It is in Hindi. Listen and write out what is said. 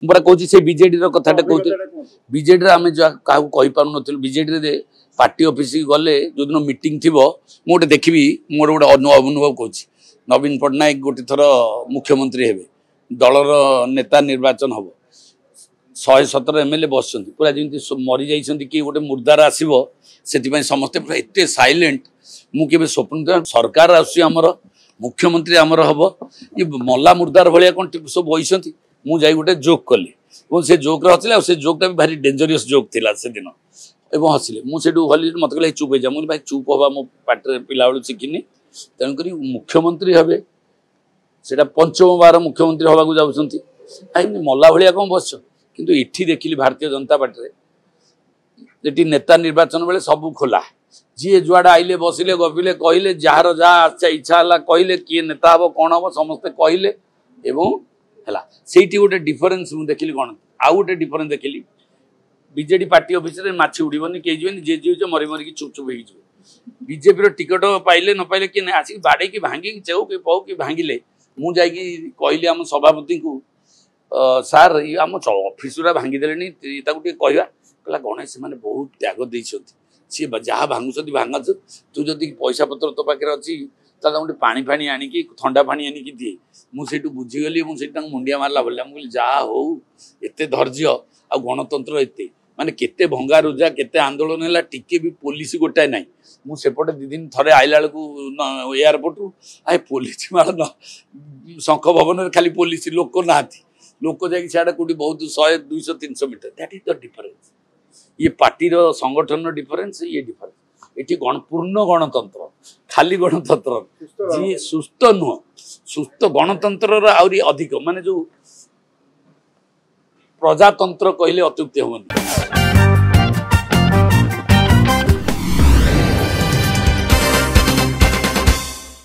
मुझे कहूँ से बीजेडी कथाटा कहते बीजेडी आम क्या पार नु बीजेडी पार्टी ऑफिस गले जो दिन मीटिंग थी मुझे देखी मोर गोटे अनुभव कहूँ नवीन पट्टनायक गोटे थर मुख्यमंत्री हेबे दलर नेता निर्वाचन हम 117 एमएलए बस पूरा जमी मरी जाइए कि गोटे मुर्दार आसो से समस्ते पूरा एत साइलेंट मुझे स्वप्न सरकार आमर मुख्यमंत्री आमर हम ये मल्ला मुर्दार भाया कौन सब बही मुझे गोटे जोक कली और से जोक हसिले से जोकटा भी भारी डेंजरियस जोक थी से दिन एवं हसिले मुझे गली मत कहले चुप हो जा मुझे भाई चुप हवा मो पाटे पिला बेलू शिखिनी तेणुक मुख्यमंत्री हे से पंचम बार मुख्यमंत्री हवा जाऊँगी मल्ला भाया कौन बस किंतु इठी देखिली भारतीय जनता पार्टी ये नेता निर्वाचन बेले सब खोला जी जुआड़ा आइले बसिले गपिले कहले जार जहाँ इच्छा है कहले किए नेता हम कौन हम समस्ते कहले है से गोटे डिफरेन्स मुझे देखिली कौन आउ गोटे डिफरेन्स देखिली बीजेडी पार्टी ऑफिस में माछी उड़बनी कहीं जीवन जे जी मरी मरिकी चुप चुप हो बीजेपी टिकट पाइले न पाइले कि आसिक बाड़े कि भांगी चेऊ कि पौ कि भांगिले मुझे कहली आम सभापति को सार ये आम ऑफिस भांगीदे कहला गणेश मैंने बहुत त्याग देती सी जहाँ भांगुंट भांग तू जदि पैसा पत्र तो पाखे अच्छी गोटे पानी फाणी आणिकी ठंडा पानी आणिकी दिए मुझे बुझीगली मुझे मुंडिया मारला बोलिया मुझे जहाँ हो एत धैर्य आ गणतंत्र एत माने केते भंगा रुजा केते आंदोलन है टिके भी पुलिस गोटाए ना मुझेपटे 2 दिन थे आइला बेलू एयरपोर्ट आए पुलिस मार शंख भवन खाली पुलिस लोक ना लोक जाकि सियाड़े कौटी बहुत 100 200 300 metre that is the difference ये पार्टी संगठन डिफरेंस ये डिफरेंस ये पूर्ण गणतंत्र खाली गणतंत्र जी सुस्थ नुह सुस्थ गणतंत्र आहरी अधिक माने जो प्रजातंत्र कहले अत्युक्ति हेनी।